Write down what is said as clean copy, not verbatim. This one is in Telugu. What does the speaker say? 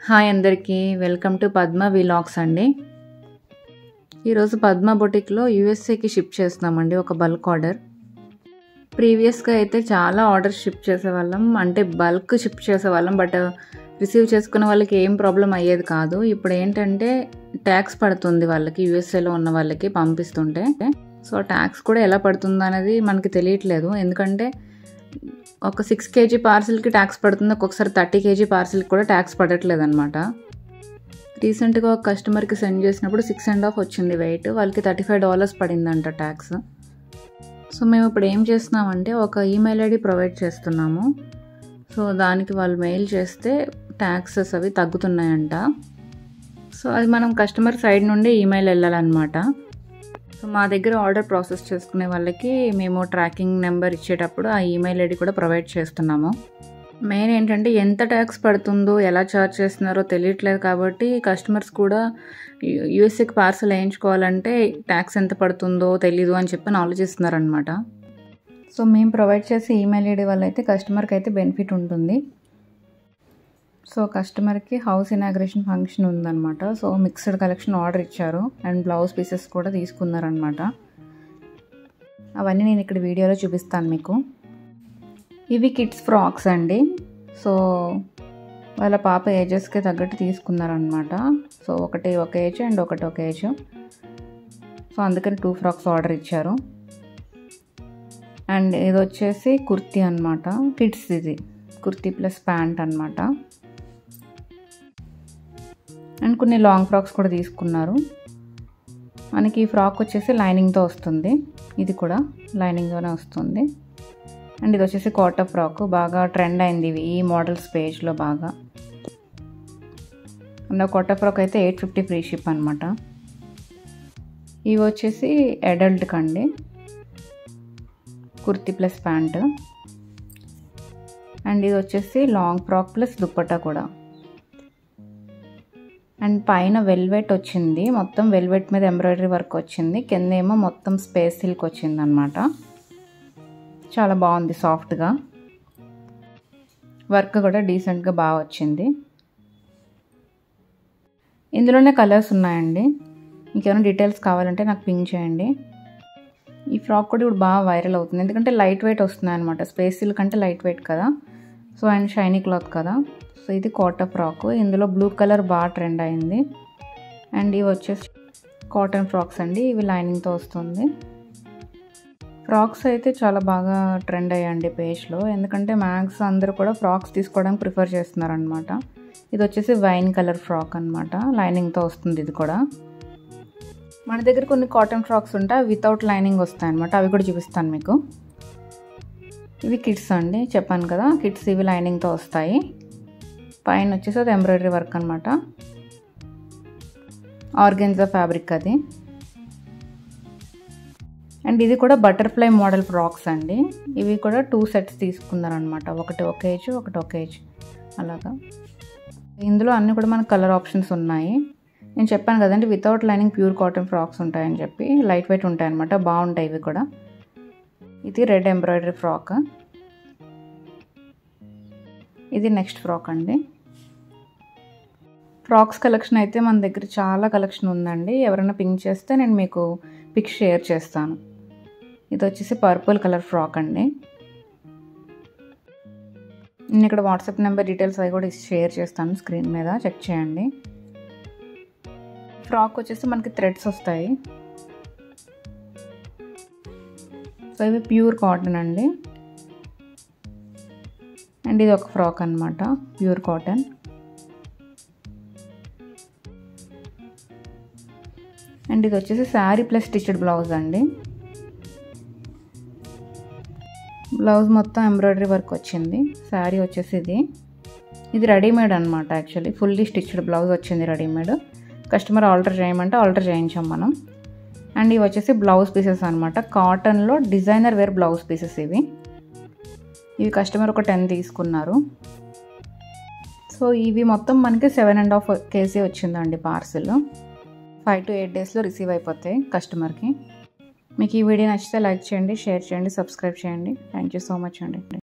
హాయ్ అందరికీ వెల్కమ్ టు పద్మ వ్లాగ్స్ అండి. ఈరోజు పద్మ బొటిక్లో యూఎస్ఏకి షిప్ చేస్తున్నామండి ఒక బల్క్ ఆర్డర్. ప్రీవియస్గా అయితే చాలా ఆర్డర్స్ షిప్ చేసేవాళ్ళం, అంటే బల్క్ షిప్ చేసేవాళ్ళం. బట్ రిసీవ్ చేసుకున్న వాళ్ళకి ఏం ప్రాబ్లం అయ్యేది కాదు. ఇప్పుడు ఏంటంటే ట్యాక్స్ పడుతుంది వాళ్ళకి, యూఎస్ఏలో ఉన్న వాళ్ళకి పంపిస్తుంటే. సో ట్యాక్స్ కూడా ఎలా పడుతుందో అనేది మనకి తెలియట్లేదు. ఎందుకంటే ఒక 6 kg పార్సిల్కి ట్యాక్స్ పడుతుంది, ఒక్కొక్కసారి 30 kg పార్సిల్కి కూడా ట్యాక్స్ పడట్లేదు అనమాట. రీసెంట్గా ఒక కస్టమర్కి సెండ్ చేసినప్పుడు 6.5 వచ్చింది వెయిట్, వాళ్ళకి $35 పడిందంట ట్యాక్స్. సో మేము ఇప్పుడు ఏం చేస్తున్నామంటే ఒక ఈమెయిల్ ఐడి ప్రొవైడ్ చేస్తున్నాము. సో దానికి వాళ్ళు మెయిల్ చేస్తే ట్యాక్సెస్ అవి తగ్గుతున్నాయంట. సో అది మనం కస్టమర్ సైడ్ నుండి ఈమెయిల్ వెళ్ళాలన్నమాట. సో మా దగ్గర ఆర్డర్ ప్రాసెస్ చేసుకునే వాళ్ళకి మేము ట్రాకింగ్ నెంబర్ ఇచ్చేటప్పుడు ఆ ఈమెయిల్ ఐడి కూడా ప్రొవైడ్ చేస్తున్నాము. మెయిన్ ఏంటంటే ఎంత ట్యాక్స్ పడుతుందో, ఎలా ఛార్జ్ చేస్తున్నారో తెలియట్లేదు. కాబట్టి కస్టమర్స్ కూడా యూఎస్ఏకి పార్సల్ వేయించుకోవాలంటే ట్యాక్స్ ఎంత పడుతుందో తెలీదు అని చెప్పి ఆలోచిస్తున్నారనమాట. సో మేము ప్రొవైడ్ చేసే ఈమెయిల్ ఐడి వల్ల అయితే కస్టమర్కి అయితే బెనిఫిట్ ఉంటుంది. సో కస్టమర్కి హౌస్ ఇనాగ్రేషన్ ఫంక్షన్ ఉందన్నమాట. సో మిక్స్డ్ కలెక్షన్ ఆర్డర్ ఇచ్చారు అండ్ బ్లౌజ్ పీసెస్ కూడా తీసుకున్నారనమాట. అవన్నీ నేను ఇక్కడ వీడియోలో చూపిస్తాను మీకు. ఇవి కిడ్స్ ఫ్రాక్స్ అండి. సో వాళ్ళ పాప ఏజెస్కి తగ్గట్టు తీసుకున్నారనమాట. సో ఒకటి ఒక ఏజ్ అండ్ ఒకటి ఒక ఏజ్. సో అందుకని 2 ఫ్రాక్స్ ఆర్డర్ ఇచ్చారు. అండ్ ఇది వచ్చేసి కుర్తీ అనమాట, కిడ్స్. ఇది కుర్తీ ప్లస్ ప్యాంట్ అనమాట. అండ్ కొన్ని లాంగ్ ఫ్రాక్స్ కూడా తీసుకున్నారు. మనకి ఈ ఫ్రాక్ వచ్చేసి లైనింగ్తో వస్తుంది, ఇది కూడా లైనింగ్తోనే వస్తుంది. అండ్ ఇది వచ్చేసి కాటన్ ఫ్రాక్, బాగా ట్రెండ్ అయింది ఇవి ఈ మోడల్స్ పేజ్లో బాగా. అండ్ కాటన్ ఫ్రాక్ అయితే 850 ఫ్రీ షిప్ అనమాట. ఇవి వచ్చేసి అడల్ట్కి అండి, కుర్తీ ప్లస్ ప్యాంట్. అండ్ ఇది వచ్చేసి లాంగ్ ఫ్రాక్ ప్లస్ దుప్పట్టా కూడా. అండ్ పైన వెల్వెట్ వచ్చింది, మొత్తం వెల్వెట్ మీద ఎంబ్రాయిడరీ వర్క్ వచ్చింది, కింద ఏమో మొత్తం స్పేస్ సిల్క్ వచ్చింది అనమాట. చాలా బాగుంది, సాఫ్ట్గా వర్క్ కూడా డీసెంట్గా బాగా వచ్చింది. ఇందులోనే కలర్స్ ఉన్నాయండి. ఇంకేమైనా డీటెయిల్స్ కావాలంటే నాకు పింక్ చేయండి. ఈ ఫ్రాక్ కూడా ఇప్పుడు బాగా వైరల్ అవుతుంది, ఎందుకంటే లైట్ వెయిట్ వస్తున్నాయి అనమాట. స్పేస్ సిల్క్ అంటే లైట్ వెయిట్ కదా, సో అండ్ షైనీ క్లాత్ కదా. సో ఇది కాటన్ ఫ్రాక్, ఇందులో బ్లూ కలర్ బాగా ట్రెండ్ అయింది. అండ్ ఇవి వచ్చేసి కాటన్ ఫ్రాక్స్ అండి, ఇవి లైనింగ్తో వస్తుంది. ఫ్రాక్స్ అయితే చాలా బాగా ట్రెండ్ అయ్యాయండి పేజ్లో, ఎందుకంటే మ్యాక్స్ అందరూ కూడా ఫ్రాక్స్ తీసుకోవడానికి ప్రిఫర్ చేస్తున్నారనమాట. ఇది వచ్చేసి వైన్ కలర్ ఫ్రాక్ అనమాట, లైనింగ్తో వస్తుంది. ఇది కూడా మన దగ్గర కొన్ని కాటన్ ఫ్రాక్స్ ఉంటాయి, వితౌట్ లైనింగ్ వస్తాయి అనమాట, అవి కూడా చూపిస్తాను మీకు. ఇవి కిడ్స్ అండి, చెప్పాను కదా కిడ్స్. ఇవి లైనింగ్తో వస్తాయి, పైన వచ్చేసి అది ఎంబ్రాయిడరీ వర్క్ అనమాట, ఆర్గెన్జా ఫ్యాబ్రిక్ అది. అండ్ ఇది కూడా బటర్ఫ్లై మోడల్ ఫ్రాక్స్ అండి. ఇవి కూడా 2 సెట్స్ తీసుకున్నారనమాట, ఒకటి ఒక ఏజ్ ఒకటి ఒక ఏజ్ అలాగా. ఇందులో అన్నీ కూడా మనకు కలర్ ఆప్షన్స్ ఉన్నాయి. నేను చెప్పాను కదండి without lining pure cotton frocks ఉంటాయని చెప్పి, లైట్ వెయిట్ ఉంటాయి అనమాట, బాగుంటాయి ఇవి కూడా. ఇది రెడ్ ఎంబ్రాయిడరీ ఫ్రాక్. ఇది నెక్స్ట్ ఫ్రాక్ అండి. ఫ్రాక్స్ కలెక్షన్ అయితే మన దగ్గర చాలా కలెక్షన్ ఉందండి. ఎవరైనా పింక్ చేస్తే నేను మీకు పిక్ షేర్ చేస్తాను. ఇది వచ్చేసి పర్పుల్ కలర్ ఫ్రాక్ అండి. నేను ఇక్కడ వాట్సాప్ నెంబర్ డీటెయిల్స్ అవి కూడా షేర్ చేస్తాను స్క్రీన్ మీద, చెక్ చేయండి. ఫ్రాక్ వచ్చేసి మనకి థ్రెడ్స్ వస్తాయి. సో ఇవి ప్యూర్ కాటన్ అండి. అండ్ ఇది ఒక ఫ్రాక్ అనమాట, ప్యూర్ కాటన్. అండ్ ఇది వచ్చేసి శారీ ప్లస్ స్టిచ్డ్ బ్లౌజ్ అండి. బ్లౌజ్ మొత్తం ఎంబ్రాయిడరీ వర్క్ వచ్చింది. శారీ వచ్చేసి ఇది రెడీమేడ్ అనమాట, యాక్చువల్లీ ఫుల్లీ స్టిచ్డ్ బ్లౌజ్ వచ్చింది రెడీమేడ్. కస్టమర్ ఆల్టర్ చేయమంటే ఆల్టర్ చేయించాం మనం. అండ్ ఇవి వచ్చేసి బ్లౌజ్ పీసెస్ అనమాట, కాటన్లో డిజైనర్ వేర్ బ్లౌజ్ పీసెస్ ఇవి. కస్టమర్ ఒక 10 తీసుకున్నారు. సో ఇవి మొత్తం మనకి 7.5 kg వచ్చిందండి పార్సిల్. 5 to 8 డేస్లో రిసీవ్ అయిపోతాయి కస్టమర్కి. మీకు ఈ వీడియో నచ్చితే లైక్ చేయండి, షేర్ చేయండి, సబ్స్క్రైబ్ చేయండి. థ్యాంక్ యూ సో మచ్ అండి.